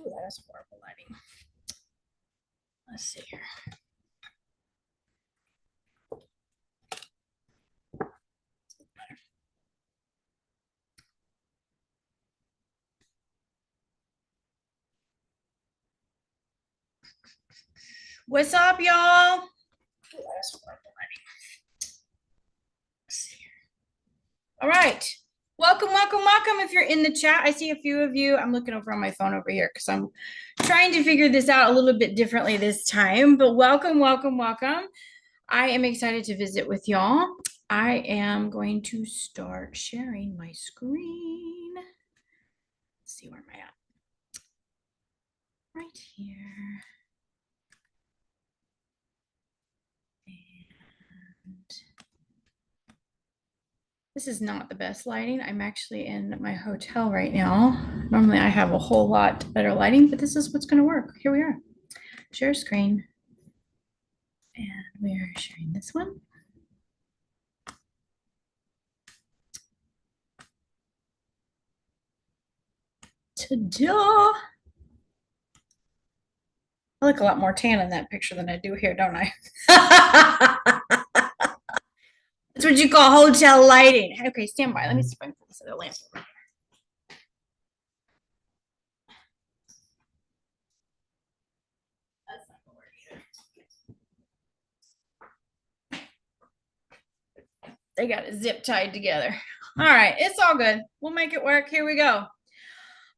Ooh, that is horrible lighting. Let's see here. What's up, y'all? Ooh, that is horrible lighting. Let's see here. All right. Welcome, welcome, welcome. If you're in the chat, I see a few of you. I'm looking over on my phone over here because I'm trying to figure this out a little bit differently this time. But welcome, welcome, welcome. I am excited to visit with y'all. I am going to start sharing my screen. Let's see, where am I at? Right here. And this is not the best lighting. I'm actually in my hotel right now. Normally I have a whole lot better lighting, but this is what's going to work. Here we are. Share screen. And we are sharing this one. Ta-da! I look a lot more tan in that picture than I do here, don't I? That's what you call hotel lighting. Okay, stand by. Let me see if I can put this other lamp over here. That's not gonna work either. They got it zip tied together. All right, it's all good. We'll make it work. Here we go.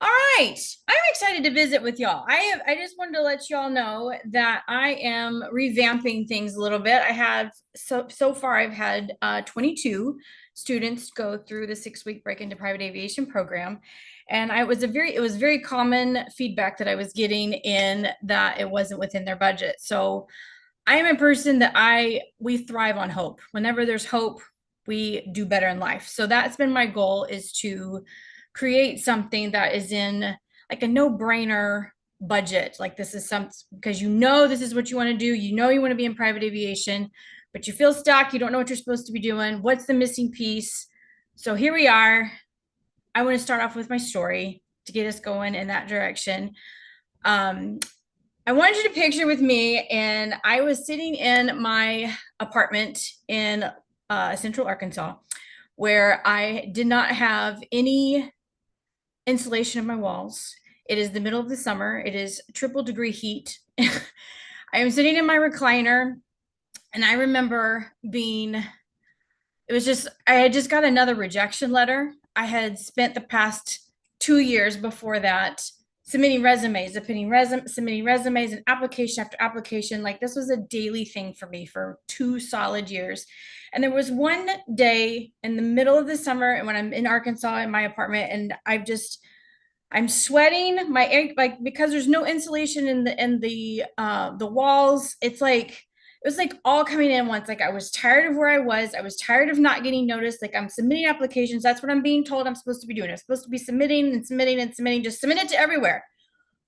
All right, I'm excited to visit with y'all. I just wanted to let y'all know that I am revamping things a little bit. I have so far I've had 22 students go through the 6-week break into private aviation program, and it was very common feedback that I was getting in that it wasn't within their budget. So I am a person that we thrive on hope. Whenever there's hope, we do better in life. So that's been my goal, is to create something that is in like a no-brainer budget. Like this is something, because this is what you want to do. You want to be in private aviation, but you feel stuck. You don't know what you're supposed to be doing. What's the missing piece? So here we are. I want to start off with my story to get us going in that direction. I wanted you to picture with me, and I was sitting in my apartment in Central Arkansas, where I did not have any insulation in my walls. It is the middle of the summer. It is triple degree heat. I am sitting in my recliner, and I remember I had just got another rejection letter. I had spent the past 2 years before that submitting resumes, and application after application. Like this was a daily thing for me for 2 solid years. And there was one day in the middle of the summer, and when I'm in Arkansas in my apartment, and I'm sweating because there's no insulation in the walls. It was like all coming in once. Like I was tired of where I was. I was tired of not getting noticed. Like I'm submitting applications. That's what I'm being told I'm supposed to be doing. I'm supposed to be submitting and submitting and submitting, just submit it to everywhere.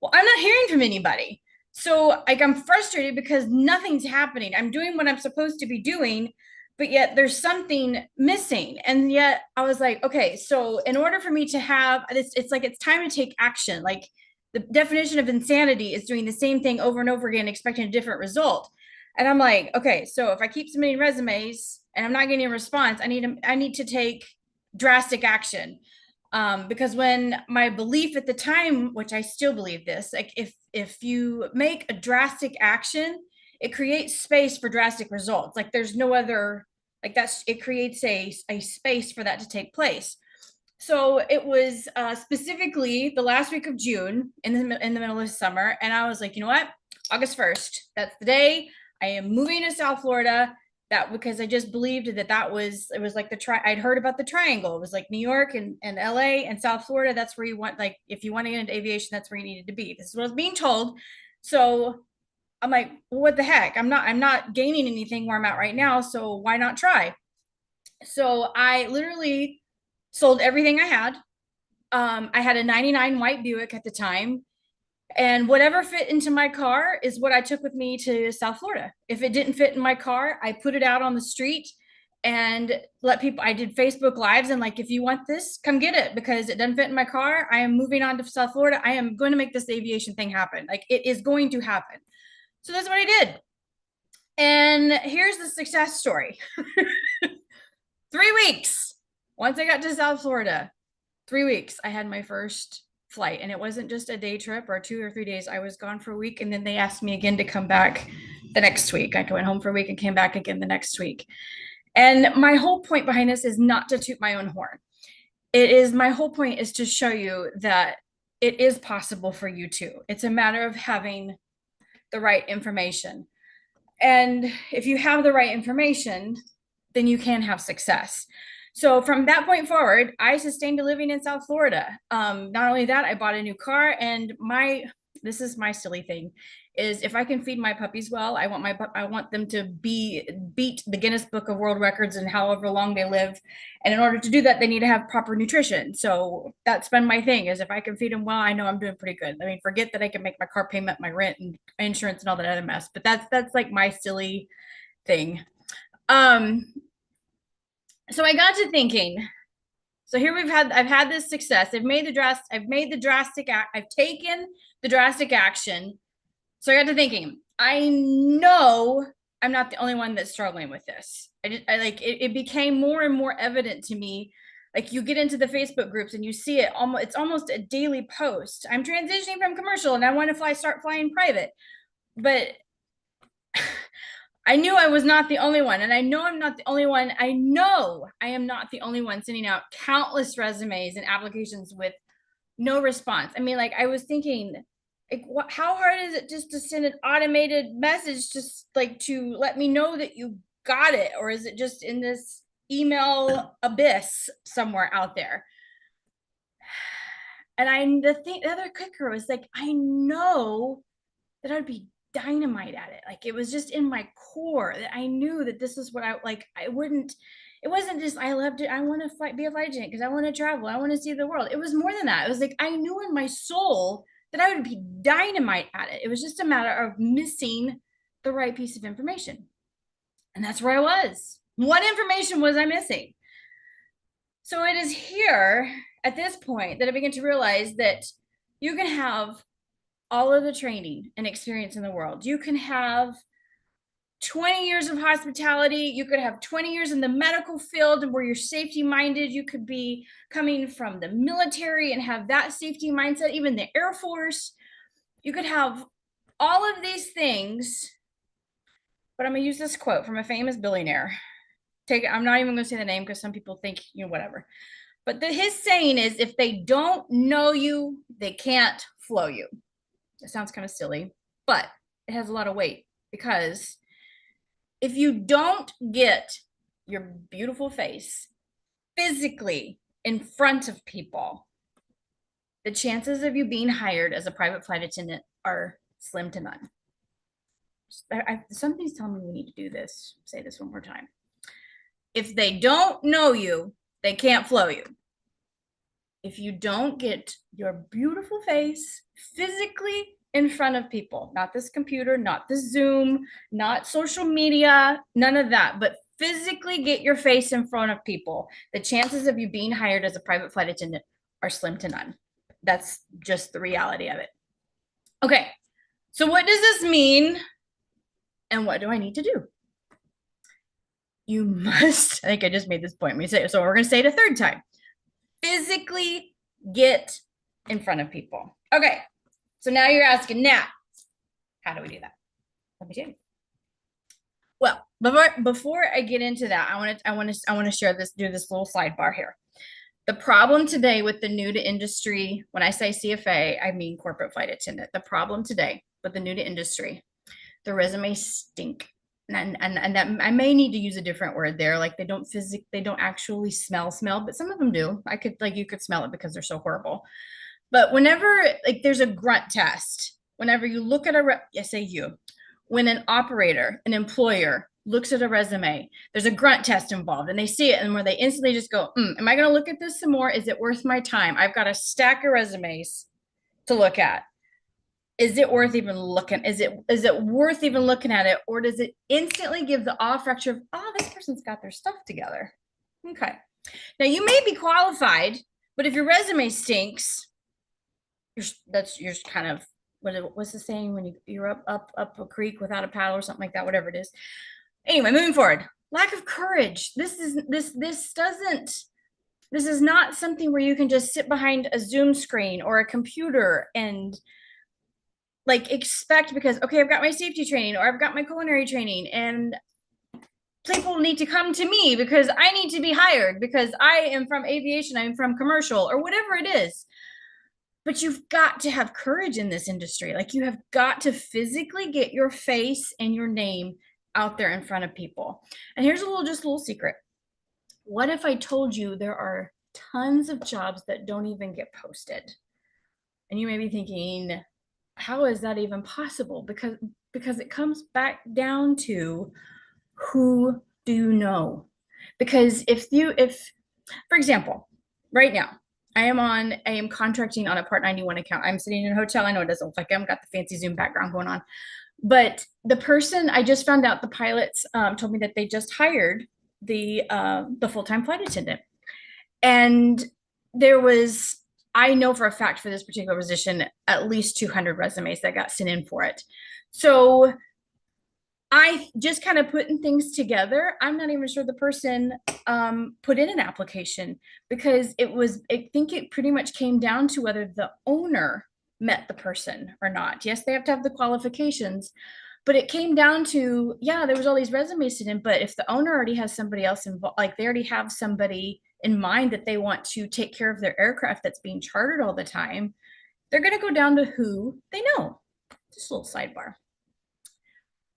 Well, I'm not hearing from anybody. So like I'm frustrated because nothing's happening. I'm doing what I'm supposed to be doing, but yet there's something missing. And yet I was like, okay, so in order for me to have this, it's like it's time to take action. Like the definition of insanity is doing the same thing over and over again, expecting a different result. And I'm like, okay, so if I keep submitting resumes and I'm not getting a response, I need to take drastic action. Because when my belief at the time, which I still believe this, like if you make a drastic action, it creates space for drastic results. Like there's no other, like it creates a space for that to take place. So it was specifically the last week of June in the middle of summer. And I was like, you know what? August 1st, that's the day I am moving to South Florida. That because I just believed that it was like I'd heard about the triangle. It was like New York and LA and South Florida. That's where you want, like, if you want to get into aviation, that's where you needed to be. This is what I was being told. So I'm like, well, what the heck? I'm not gaining anything where I'm at right now. So why not try? So I literally sold everything I had. I had a 99 white Buick at the time. And whatever fit into my car is what I took with me to South Florida. If it didn't fit in my car, I put it out on the street and let people, I did Facebook lives and like, if you want this, come get it because it doesn't fit in my car. I am moving on to South Florida. I am going to make this aviation thing happen. Like it is going to happen. So that's what I did. And here's the success story. 3 weeks. Once I got to South Florida, 3 weeks, I had my first flight. And it wasn't just a day trip or 2 or 3 days. I was gone for a week. And then they asked me again to come back the next week. I went home for a week and came back again the next week. And my whole point behind this is not to toot my own horn. My whole point is to show you that it is possible for you too. It's a matter of having the right information. And if you have the right information, then you can have success. So from that point forward, I sustained a living in South Florida. Not only that, I bought a new car, and this is my silly thing, is if I can feed my puppies well, I want them to beat the Guinness Book of World Records and however long they live. And in order to do that, they need to have proper nutrition. So that's been my thing, is if I can feed them well, I know I'm doing pretty good. I mean, forget that I can make my car payment, my rent and insurance and all that other mess, but that's like my silly thing. So I got to thinking, so here I've had this success. I've taken the drastic action. So I got to thinking, I know I'm not the only one that's struggling with this. It became more and more evident to me. Like you get into the Facebook groups and you see it it's almost a daily post. I'm transitioning from commercial and I want to start flying private. But I knew I was not the only one. And I know I'm not the only one. I know I am not the only one sending out countless resumes and applications with no response. I mean, like I was thinking, like, how hard is it just to send an automated message just like to let me know that you got it? Or is it just in this email abyss somewhere out there? And the other kicker was like, I know that I'd be dynamite at it. Like it was just in my core that I knew that this is what it wasn't just, I loved it, I want to be a flight attendant because I want to travel, I want to see the world. It was more than that. It was like, I knew in my soul that I would be dynamite at it. It was just a matter of missing the right piece of information. And that's where I was. What information was I missing? So it is here at this point that I began to realize that you can have all of the training and experience in the world. You can have 20 years of hospitality. You could have 20 years in the medical field where you're safety minded. You could be coming from the military and have that safety mindset, even the Air Force. You could have all of these things, but I'm gonna use this quote from a famous billionaire. I'm not even gonna say the name because some people think, whatever. But his saying is, if they don't know you, they can't flow you. It sounds kind of silly, but it has a lot of weight because if you don't get your beautiful face physically in front of people, the chances of you being hired as a private flight attendant are slim to none. Something's telling me we need to do this. Say this one more time. If they don't know you, they can't flow you. If you don't get your beautiful face physically in front of people, not this computer, not the Zoom, not social media, none of that, but physically get your face in front of people, the chances of you being hired as a private flight attendant are slim to none. That's just the reality of it. Okay, so what does this mean? And what do I need to do? You must, I think I just made this point. So we're going to say it a third time. Physically get in front of people. Okay, so now you're asking, Nat, how do we do that? Let me tell you. Well, before I get into that, I want to share this, do this little sidebar here. The problem today with the new to industry, when I say CFA, I mean corporate flight attendant. The problem today with the new to industry, the resumes stink. And that I may need to use a different word there. Like they don't actually smell, but some of them do. You could smell it because they're so horrible. But whenever there's a grunt test, whenever you look at when an operator, an employer looks at a resume, there's a grunt test involved and they see it and where they instantly just go, am I going to look at this some more? Is it worth my time? I've got a stack of resumes to look at. is it worth even looking? Is it worth even looking at it? Or does it instantly give the awe factor of, oh, this person's got their stuff together? Okay. Now you may be qualified, but if your resume stinks, you're kind of, what's the saying when you're up a creek without a paddle or something like that, whatever it is. Anyway, moving forward. Lack of courage. This is not something where you can just sit behind a Zoom screen or a computer and like expect, because okay, I've got my safety training or I've got my culinary training and people need to come to me because I need to be hired because I am from aviation, I'm from commercial or whatever it is. But you've got to have courage in this industry. Like you have got to physically get your face and your name out there in front of people. And here's just a little secret. What if I told you there are tons of jobs that don't even get posted? And you may be thinking, how is that even possible? Because it comes back down to who do you know? Because if for example, right now I am contracting on a Part 91 account. I'm sitting in a hotel. I know it doesn't look like I've got the fancy Zoom background going on, but the person I just found out, the pilots told me that they just hired the full-time flight attendant, and there was, I know for a fact for this particular position, at least 200 resumes that got sent in for it. So I just kind of putting things together. I'm not even sure the person put in an application because I think it pretty much came down to whether the owner met the person or not. Yes, they have to have the qualifications, but it came down to, yeah, there was all these resumes sent in, but if the owner already has somebody else involved, like they already have somebody in mind that they want to take care of their aircraft that's being chartered all the time, they're going to go down to who they know. Just a little sidebar.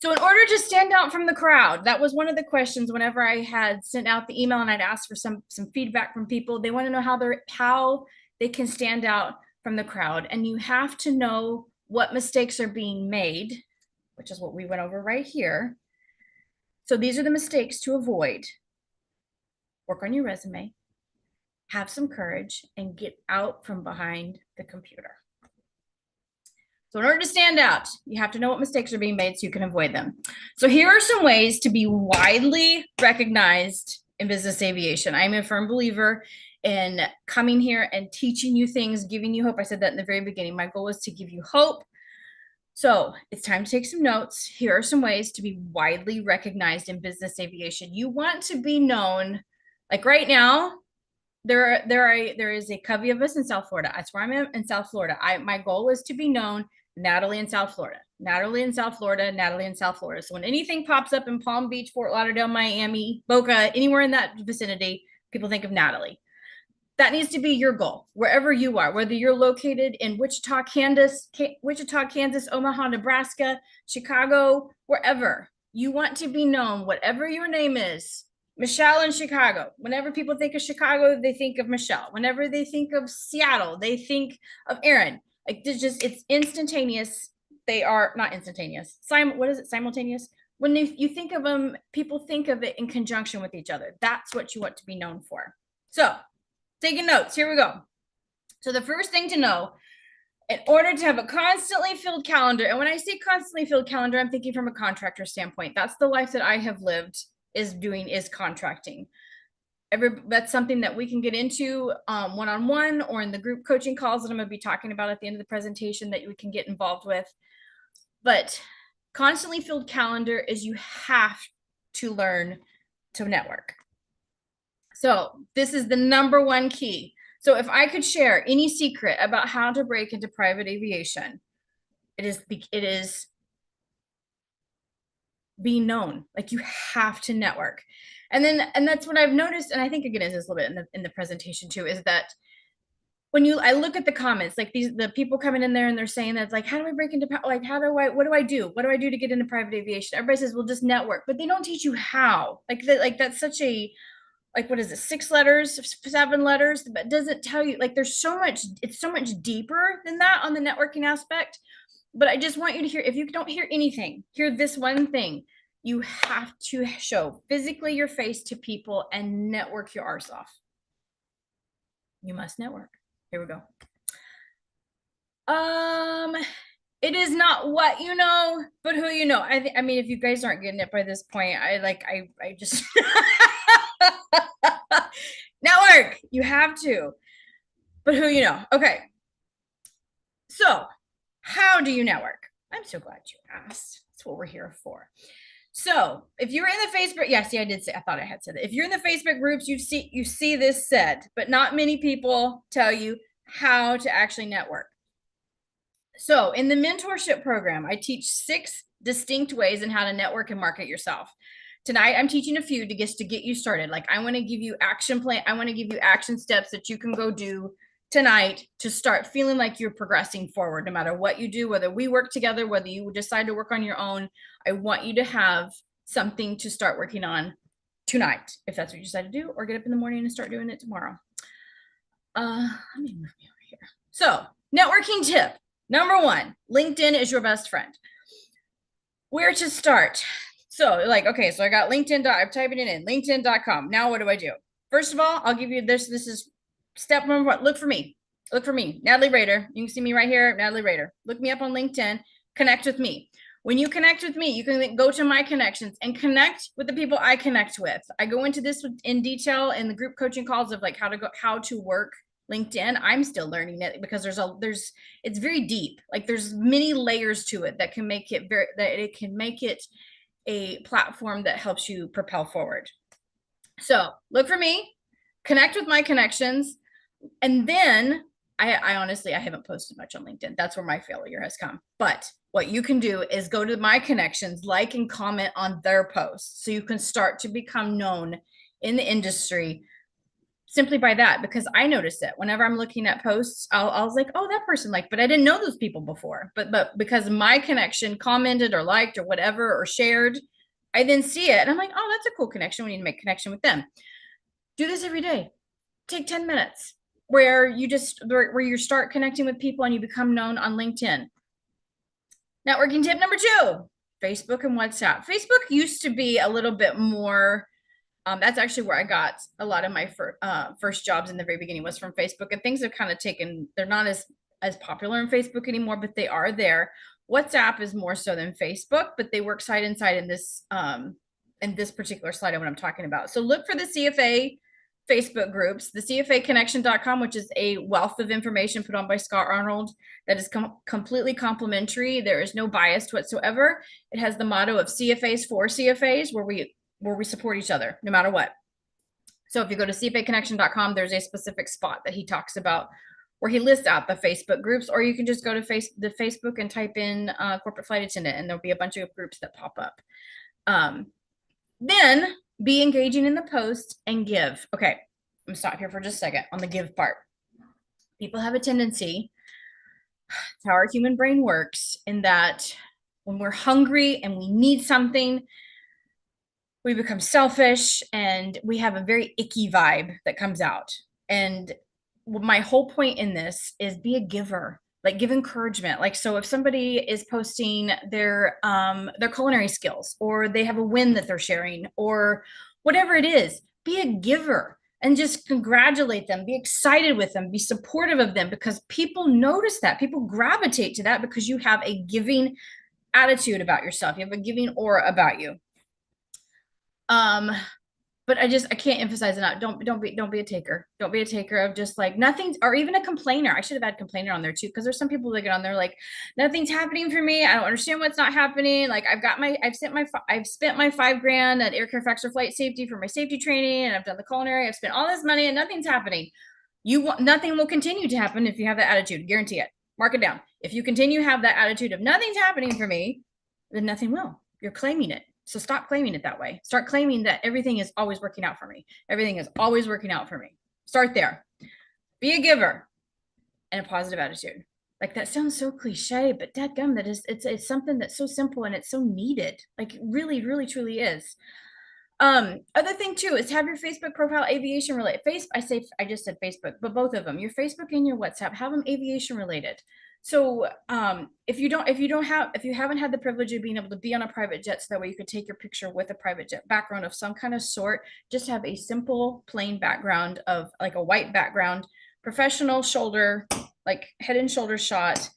So in order to stand out from the crowd, that was one of the questions whenever I had sent out the email and I'd asked for some feedback from people. They want to know how they can stand out from the crowd. And you have to know what mistakes are being made, which is what we went over right here. So these are the mistakes to avoid. Work on your resume, have some courage, and get out from behind the computer. So in order to stand out, you have to know what mistakes are being made so you can avoid them. So here are some ways to be widely recognized in business aviation. I'm a firm believer in coming here and teaching you things, giving you hope. I said that in the very beginning. My goal is to give you hope. So it's time to take some notes. Here are some ways to be widely recognized in business aviation. You want to be known, like right now, there is a covey of us in South Florida. That's where I'm in South Florida. My goal is to be known Natalie in South Florida, Natalie in South Florida, Natalie in South Florida. So when anything pops up in Palm Beach, Fort Lauderdale, Miami, Boca, anywhere in that vicinity, people think of Natalie. That needs to be your goal wherever you are, whether you're located in Wichita, Kansas, Omaha, Nebraska, Chicago, wherever. You want to be known, whatever your name is. Michelle in Chicago. Whenever people think of Chicago, they think of Michelle. Whenever they think of Seattle, they think of Aaron. Like it's instantaneous. They are not instantaneous. What is it? Simultaneous. When you think of them, people think of it in conjunction with each other. That's what you want to be known for. So taking notes, here we go. So the first thing to know, in order to have a constantly filled calendar, and when I say constantly filled calendar, I'm thinking from a contractor standpoint. That's the life that I have lived, is contracting. That's something that we can get into one-on-one or in the group coaching calls that I'm going to be talking about at the end of the presentation that we can get involved with. But constantly filled calendar is you have to learn to network. So this is the number one key. So if I could share any secret about how to break into private aviation, it is being known. Like you have to network. And that's what I've noticed, and I think again is this a little bit in the presentation too, is that when I look at the comments, like the people coming in there and they're saying that, like, how do I break into, like, what do I do? What do I do to get into private aviation? Everybody says, well, just network, but they don't teach you how. That's such a, like, what is it, 6 letters, 7 letters, but doesn't tell you, like, it's so much deeper than that on the networking aspect. But I just want you to hear, if you don't hear anything, hear this one thing. You have to show physically your face to people and network your arse off. You must network. Here we go. It is not what you know, but who you know. I mean, if you guys aren't getting it by this point, I just network. You have to, but who you know. Okay. So, how do you network? I'm so glad you asked. That's what we're here for. So, if you're in the Facebook, yeah, see, I did say, I thought I had said it. If you're in the Facebook groups, you see this said, but not many people tell you how to actually network. So, in the mentorship program, I teach 6 distinct ways in how to network and market yourself. Tonight, I'm teaching a few to get you started. Like, I want to give you action plan. I want to give you action steps that you can go do tonight to start feeling like you're progressing forward, no matter what you do, whether we work together, whether you decide to work on your own. I want you to have something to start working on tonight, if that's what you decide to do, or get up in the morning and start doing it tomorrow. Let me move me over here. So, networking tip number 1, LinkedIn is your best friend. Where to start? So, like, okay, so I got LinkedIn. I'm typing it in, linkedin.com. Now, what do I do? First of all, I'll give you this. This is step number 1. Look for me. Look for me, Natalie Rader. You can see me right here, Natalie Rader. Look me up on LinkedIn. Connect with me. When you connect with me, you can go to my connections and connect with the people I connect with. I go into this in detail in the group coaching calls of like how to work LinkedIn. I'm still learning it because it's very deep. Like there's many layers to it that can make it a platform that helps you propel forward. So look for me, connect with my connections, and then I honestly, I haven't posted much on LinkedIn. That's where my failure has come. But what you can do is go to my connections, like and comment on their posts so you can start to become known in the industry simply by that, because I notice it whenever I'm looking at posts. I was like, oh, that person liked, but I didn't know those people before. But because my connection commented or liked or whatever or shared, I then see it and I'm like, oh, that's a cool connection. We need to make a connection with them. Do this every day. Take 10 minutes where you start connecting with people and you become known on LinkedIn. Networking tip number 2, Facebook and WhatsApp. Facebook used to be a little bit more, that's actually where I got a lot of my first jobs in the very beginning was from Facebook, and things have kind of they're not as popular on Facebook anymore, but they are there. WhatsApp is more so than Facebook, but they work side and side in this particular slide of what I'm talking about. So look for the CFA Facebook groups, the CFAconnection.com, which is a wealth of information put on by Scott Arnold that is completely complimentary. There is no bias whatsoever. It has the motto of CFAs for CFAs, where we support each other no matter what. So if you go to CFAconnection.com, there's a specific spot that he talks about where he lists out the Facebook groups, or you can just go to the Facebook and type in corporate flight attendant, and there'll be a bunch of groups that pop up. Then be engaging in the post and give. Okay, I'm gonna stop here for just a second on the give part. People have a tendency, it's how our human brain works, in that when we're hungry and we need something, we become selfish and we have a very icky vibe that comes out. And my whole point in this is be a giver. Like, give encouragement. Like, so if somebody is posting their culinary skills, or they have a win that they're sharing, or whatever it is, be a giver and just congratulate them, be excited with them, be supportive of them, because people notice that. People gravitate to that because you have a giving attitude about yourself. You have a giving aura about you. But I can't emphasize enough. Don't be a taker. Don't be a taker of just like nothing, or even a complainer. I should have had complainer on there too, because there's some people that get on there like, nothing's happening for me. I don't understand what's not happening. Like I've spent my $5,000 at Air Care Factor Flight Safety for my safety training, and I've done the culinary. I've spent all this money and nothing's happening. Nothing will continue to happen if you have that attitude. Guarantee it. Mark it down. If you continue to have that attitude of nothing's happening for me, then nothing will. You're claiming it. So stop claiming it that way. Start claiming that everything is always working out for me. Everything is always working out for me. Start there. Be a giver and a positive attitude. Like, that sounds so cliche, but dadgum, it's something that's so simple and it's so needed. Like, really, really, truly is. Other thing too is have your Facebook profile aviation related. I just said Facebook, but both of them, your Facebook and your WhatsApp, have them aviation related. So if you haven't had the privilege of being able to be on a private jet, so that way you could take your picture with a private jet background of some kind of sort, just have a simple plain background of like a white background, professional shoulder, like head and shoulder shot,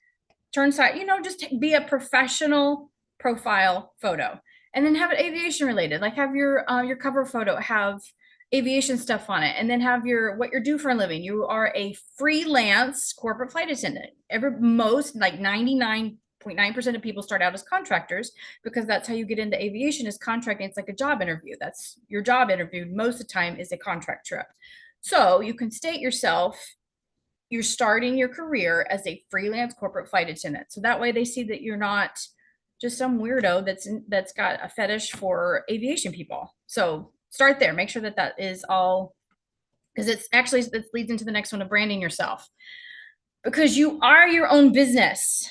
turn side, just be a professional profile photo, and then have it aviation related. Like have your cover photo have aviation stuff on it, and then have your what you're due for a living. You are a freelance corporate flight attendant. Most like 99.9% of people start out as contractors, because that's how you get into aviation, is contracting. It's like a job interview. That's your job interview most of the time, is a contract trip. So you can state yourself, you're starting your career as a freelance corporate flight attendant. So that way they see that you're not just some weirdo that's got a fetish for aviation people. So start there. Make sure that that is all, because it's actually, this leads into the next one of branding yourself, because you are your own business.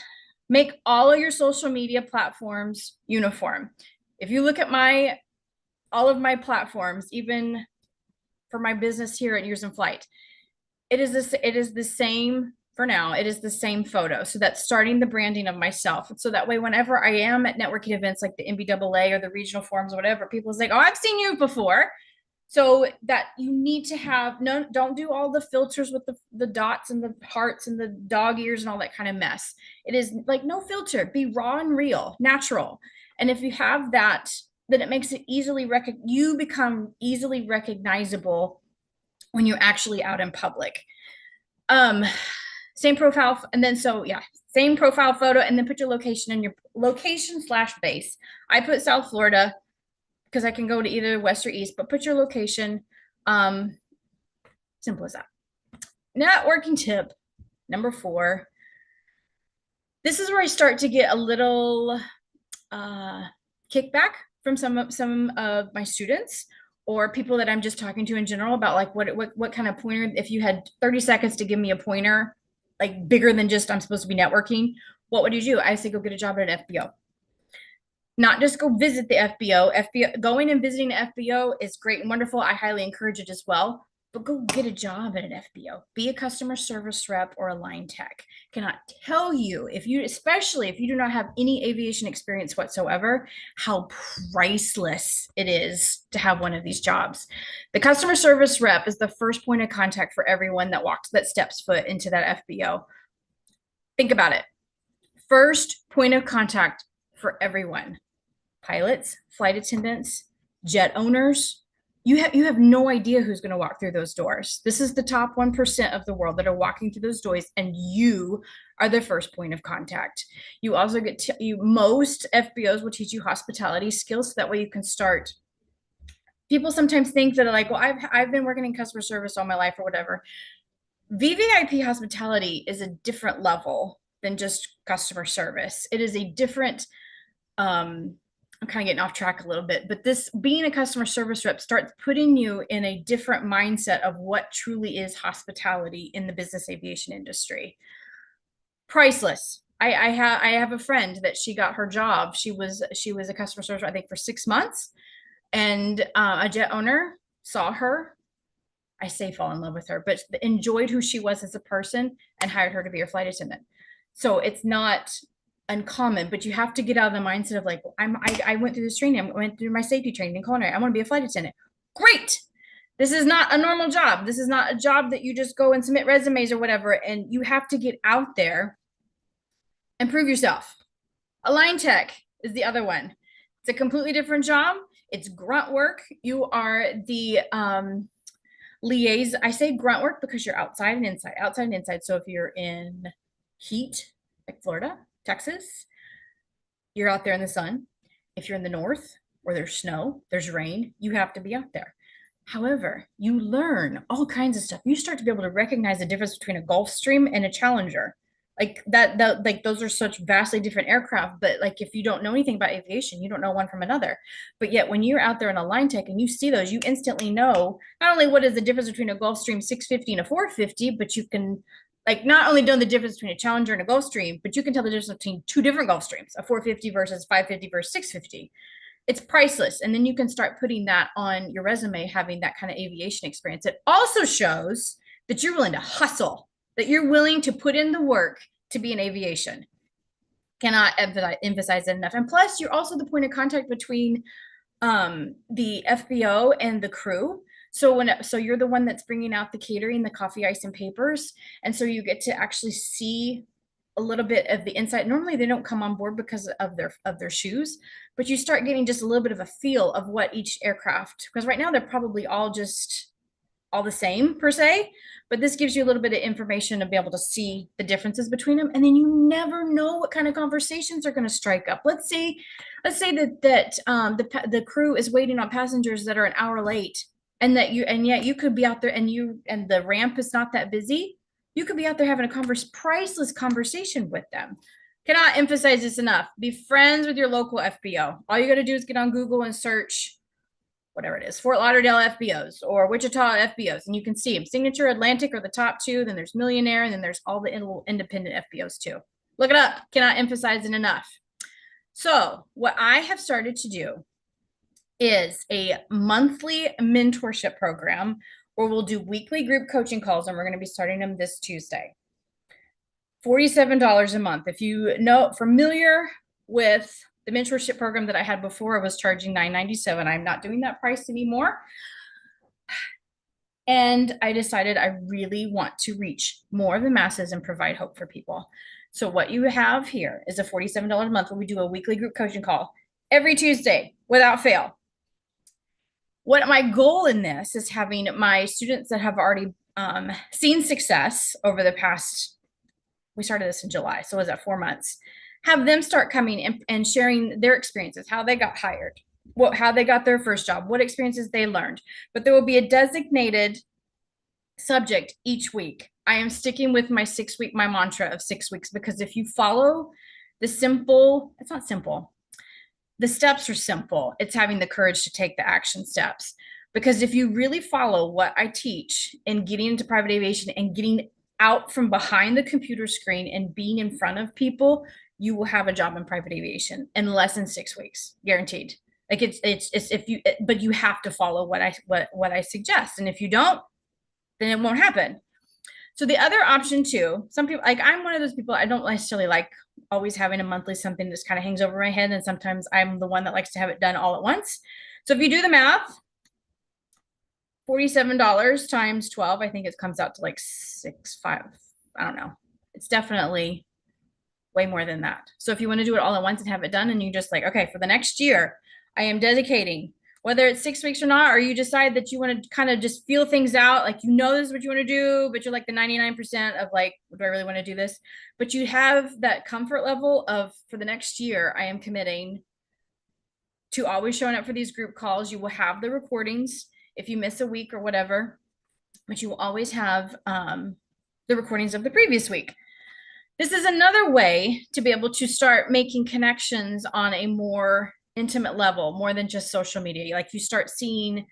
Make all of your social media platforms uniform. If you look at all of my platforms, even for my business here at Years in Flight, it is the same for now. It is the same photo. So that's starting the branding of myself. So that way, whenever I am at networking events like the NBAA or the regional forums or whatever, people say, oh, I've seen you before. So that you need to have, no, don't do all the filters with the dots and the hearts and the dog ears and all that kind of mess. It is like no filter, be raw and real, natural. And if you have that, then it makes it you become easily recognizable when you're actually out in public. Same profile. And then, so yeah, same profile photo, and then put your location and your location/base. I put South Florida because I can go to either west or east, but put your location. Simple as that. Networking tip number 4. This is where I start to get a little kickback from some of my students or people that I'm just talking to in general about like what kind of pointer, if you had 30 seconds to give me a pointer, like bigger than just I'm supposed to be networking, what would you do? I say go get a job at an FBO. Not just go visit the FBO. Going and visiting the FBO is great and wonderful. I highly encourage it as well. But go get a job at an FBO. Be a customer service rep or a line tech. Cannot tell you, especially if you do not have any aviation experience whatsoever, how priceless it is to have one of these jobs. The customer service rep is the first point of contact for everyone that steps foot into that FBO. Think about it. First point of contact for everyone. Pilots, flight attendants, jet owners. You have no idea who's going to walk through those doors. This is the top 1% of the world that are walking through those doors, and you are the first point of contact. You also most FBOs will teach you hospitality skills, so that way you can start. People sometimes think that like, well, I've been working in customer service all my life or whatever. VVIP hospitality is a different level than just customer service. It is a different, I'm kind of getting off track a little bit, but this being a customer service rep starts putting you in a different mindset of what truly is hospitality in the business aviation industry. Priceless. I have a friend that she got her job. She was a customer service, I think, for 6 months, and a jet owner saw her. I say fall in love with her, but enjoyed who she was as a person and hired her to be her flight attendant. So it's not uncommon, but you have to get out of the mindset of like, I went through this training. I went through my safety training in culinary. I want to be a flight attendant. Great. This is not a normal job. This is not a job that you just go and submit resumes or whatever. And you have to get out there and prove yourself. A line tech is the other one. It's a completely different job. It's grunt work. You are the liaison. I say grunt work because you're outside and inside. So if you're in heat, like Florida, Texas, you're out there in the sun. If you're in the north where there's snow, there's rain, you have to be out there. However, you learn all kinds of stuff. You start to be able to recognize the difference between a Gulfstream and a Challenger. Like that, like those are such vastly different aircraft, but like if you don't know anything about aviation, you don't know one from another. But yet when you're out there in a line tech and you see those, you instantly know not only what is the difference between a Gulfstream 650 and a 450, but you can like not only know the difference between a Challenger and a Gulfstream, but you can tell the difference between 2 different Gulfstreams, a 450 versus 550 versus 650. It's priceless. And then you can start putting that on your resume, having that kind of aviation experience. It also shows that you're willing to hustle, that you're willing to put in the work to be in aviation. Cannot emphasize it enough. And plus, you're also the point of contact between the FBO and the crew. So you're the one that's bringing out the catering, the coffee, ice, and papers. And so you get to actually see a little bit of the insight. Normally they don't come on board because of their shoes, but you start getting just a little bit of a feel of what each aircraft, because right now they're probably all the same per se, but this gives you a little bit of information to be able to see the differences between them. And then you never know what kind of conversations are going to strike up. Let's say the crew is waiting on passengers that are an hour late, and yet you could be out there, and the ramp is not that busy. You could be out there having a priceless conversation with them. Cannot emphasize this enough. Be friends with your local FBO. All you got to do is get on Google and search whatever it is, Fort Lauderdale FBOs or Wichita FBOs, and you can see them. Signature, Atlantic are the top two, then there's Millionaire, and then there's all the little independent FBOs too. Look it up. Cannot emphasize it enough. So what I have started to do is a monthly mentorship program where we'll do weekly group coaching calls, and we're going to be starting them this Tuesday. $47 a month. If you know, familiar with the mentorship program that I had before, I was charging $9.97. I'm not doing that price anymore. And I decided I really want to reach more of the masses and provide hope for people. So what you have here is a $47 a month where we do a weekly group coaching call every Tuesday without fail. What my goal in this is having my students that have already seen success over the past, we started this in July, so was that 4 months, have them start coming and sharing their experiences, how they got hired, how they got their first job, what experiences they learned. But there will be a designated subject each week. I am sticking with my mantra of 6 weeks, because if you follow it's not simple. The steps are simple. It's having the courage to take the action steps. Because if you really follow what I teach in getting into private aviation and getting out from behind the computer screen and being in front of people, you will have a job in private aviation in less than 6 weeks, guaranteed. Like but you have to follow what I suggest. And if you don't, then it won't happen. So the other option too, some people, like I'm one of those people, I don't necessarily like always having a monthly something that just kind of hangs over my head. And sometimes I'm the one that likes to have it done all at once. So if you do the math, $47 times 12, I think it comes out to like 6.5. I don't know. It's definitely way more than that. So if you want to do it all at once and have it done, and you just like, okay, for the next year, I am dedicating, whether it's 6 weeks or not, or you decide that you want to kind of just feel things out, like you know this is what you want to do, but you're like the 99% of like, do I really want to do this? But you have that comfort level of, for the next year, I am committing to always showing up for these group calls. You will have the recordings if you miss a week or whatever, but you will always have the recordings of the previous week. This is another way to be able to start making connections on a more intimate level, more than just social media. Like you start seeing,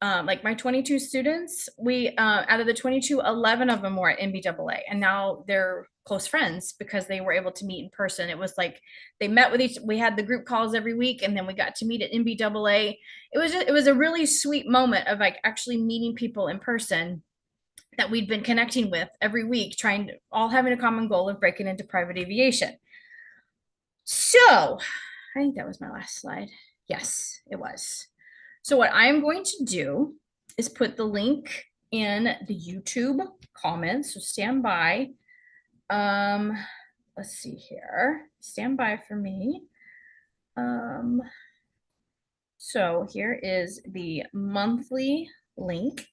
like my 22 students, out of the 22, 11 of them were at NBAA, and now they're close friends because they were able to meet in person. It was like they met with we had the group calls every week, and then we got to meet at NBAA. It was a really sweet moment of like actually meeting people in person that we'd been connecting with every week, all having a common goal of breaking into private aviation. So I think that was my last slide. Yes, it was. So what I'm going to do is put the link in the YouTube comments. So stand by. Let's see here. Stand by for me. So here is the monthly link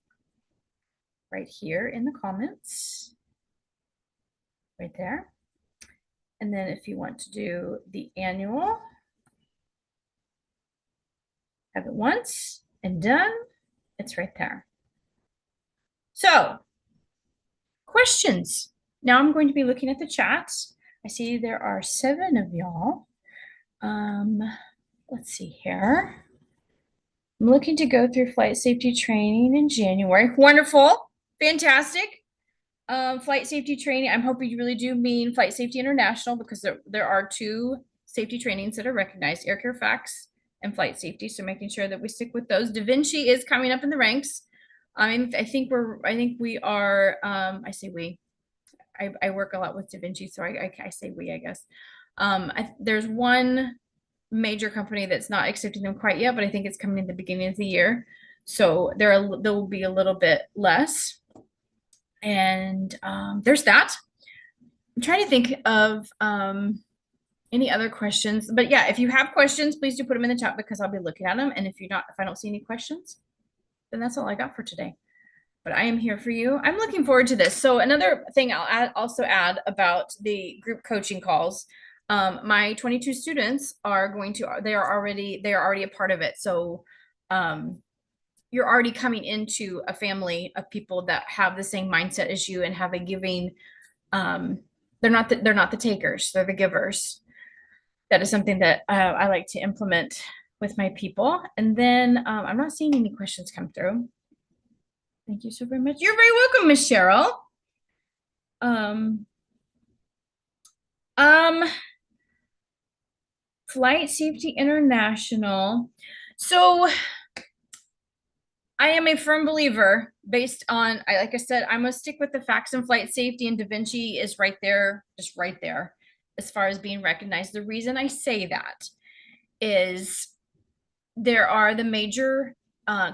right here in the comments, right there. And then if you want to do the annual, have it once and done, it's right there. So questions. Now I'm going to be looking at the chats. I see there are 7 of y'all. Let's see here. I'm looking to go through flight safety training in January. Wonderful. Fantastic. Flight safety training. I'm hoping you really do mean Flight Safety International, because there are 2 safety trainings that are recognized, Air Care Facts and Flight Safety. So making sure that we stick with those. Da Vinci is coming up in the ranks. I think we are, I say we, I work a lot with Da Vinci, so I say we, I guess. There's one major company that's not accepting them quite yet, but I think it's coming in the beginning of the year. So there will be a little bit less. And there's that. I'm trying to think of any other questions, but yeah, if you have questions, please do put them in the chat because I'll be looking at them. And if I don't see any questions, then that's all I got for today. But I am here for you. I'm looking forward to this. So another thing I'll also add about the group coaching calls. My 22 students are they are already a part of it. So you're already coming into a family of people that have the same mindset as you and have a giving. They're not the takers, they're the givers. That is something that I like to implement with my people. And then I'm not seeing any questions come through. Thank you so very much. You're very welcome, Miss Cheryl. Flight Safety International. So I am a firm believer based on, like I said, I'm gonna stick with the facts and flight safety, and Da Vinci is right there, just right there, as far as being recognized. The reason I say that is there are the major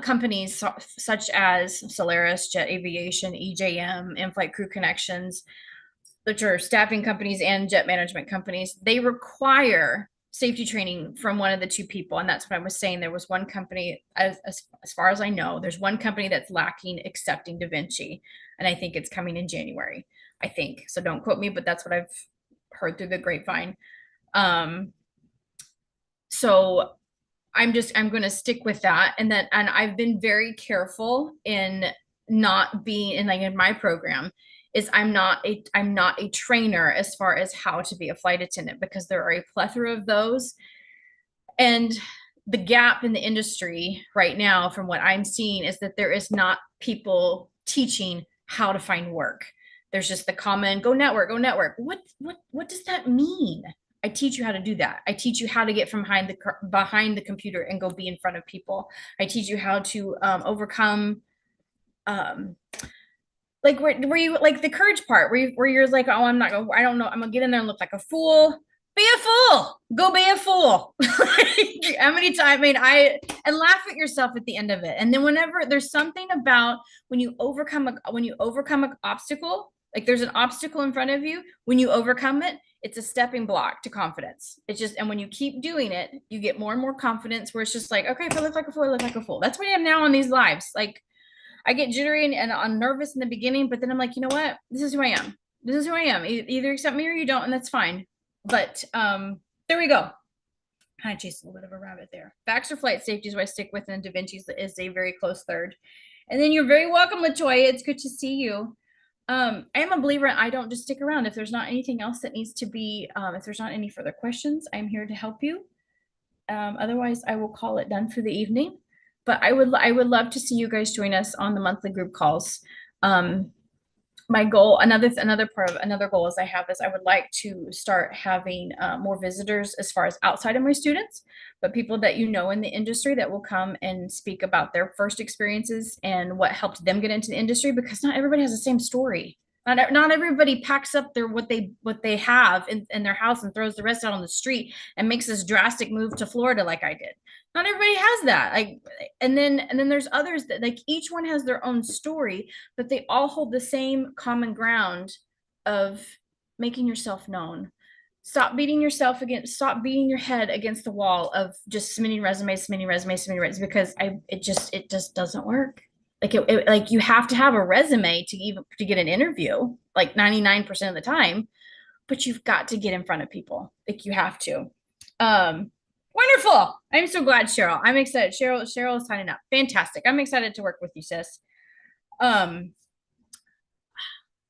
companies such as Solaris, Jet Aviation, EJM, In-Flight Crew Connections, which are staffing companies and jet management companies. They require safety training from one of the two people. And that's what I was saying. There was one company, as far as I know, there's one company that's lacking accepting Da Vinci. And I think it's coming in January, I think. So don't quote me, but that's what I've heard through the grapevine. So I'm going to stick with that. And I've been very careful in not being in my program is I'm not a trainer as far as how to be a flight attendant, because there are a plethora of those. And the gap in the industry right now, from what I'm seeing, is that there is not people teaching how to find work. There's just the common go network. What does that mean? I teach you how to do that. I teach you how to get from behind the computer and go be in front of people. I teach you how to overcome like where you like the courage part where you're like, oh, I don't know, I'm gonna get in there and look like a fool. Be a fool. Go be a fool. How many times? I mean, and laugh at yourself at the end of it. And then whenever there's something about when you overcome an obstacle, like there's an obstacle in front of you, when you overcome it, it's a stepping block to confidence. It's just, and when you keep doing it, you get more and more confidence. Where it's just like, okay, if I look like a fool, I look like a fool. That's what I am now on these lives. Like, I get jittery and I'm nervous in the beginning, but then I'm like, you know what? This is who I am. This is who I am. Either accept me or you don't, and that's fine. But there we go. Kind of chased a little bit of a rabbit there. Facts or flight safety is what I stick with, and Da Vinci's is a very close third. And then you're very welcome, LaToya. It's good to see you. I am a believer. I don't just stick around. If there's not anything else that needs to be, if there's not any further questions, I'm here to help you. Otherwise, I will call it done for the evening. But I would love to see you guys join us on the monthly group calls. My goal, another goal is I would like to start having more visitors as far as outside of my students, but people that in the industry that will come and speak about their first experiences and what helped them get into the industry, because not everybody has the same story. Not everybody packs up what they have in their house and throws the rest out on the street and makes this drastic move to Florida like I did. Not everybody has that. Like, and then there's others that like each one has their own story, but they all hold the same common ground of making yourself known. Stop beating your head against the wall of just submitting resumes, because it just doesn't work. Like you have to have a resume to get an interview, like 99% of the time, but you've got to get in front of people. Like you have to. Wonderful. I'm so glad, Cheryl. I'm excited. Cheryl is signing up. Fantastic. I'm excited to work with you, sis. I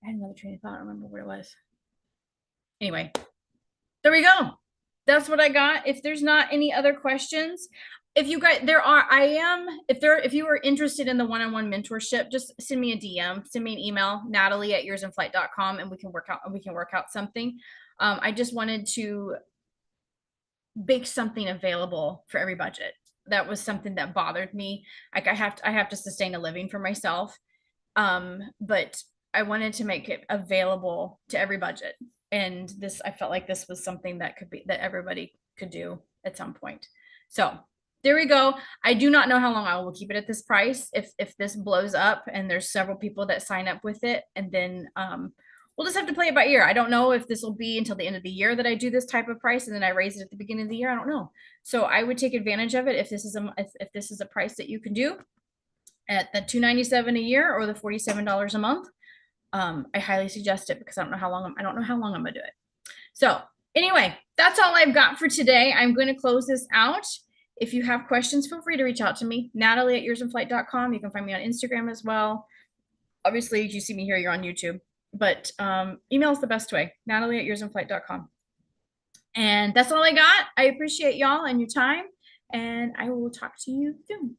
had another train of thought. I don't remember what it was. Anyway, there we go. That's what I got. If there's not any other questions, if you guys, if you are interested in the one-on-one mentorship, just send me a DM, send me an email, Natalie@yearsinflight.com, and we can work out something. I just wanted to make something available for every budget. That was something that bothered me. Like I have to sustain a living for myself. But I wanted to make it available to every budget. And I felt like this was something that everybody could do at some point. So there we go. I do not know how long I will keep it at this price. If this blows up and there's several people that sign up with it, and then we'll just have to play it by ear. I don't know if this will be until the end of the year that I do this type of price and then I raise it at the beginning of the year. I don't know. So I would take advantage of it if this is a price that you can do at the $297 a year or the $47 a month. I highly suggest it because I don't know how long I'm gonna do it. So anyway, that's all I've got for today. I'm going to close this out. If you have questions, feel free to reach out to me, Natalie@yearsinflight.com. You can find me on Instagram as well. Obviously, if you see me here, you're on YouTube, but email is the best way, Natalie@yearsinflight.com. And that's all I got. I appreciate y'all and your time, and I will talk to you soon.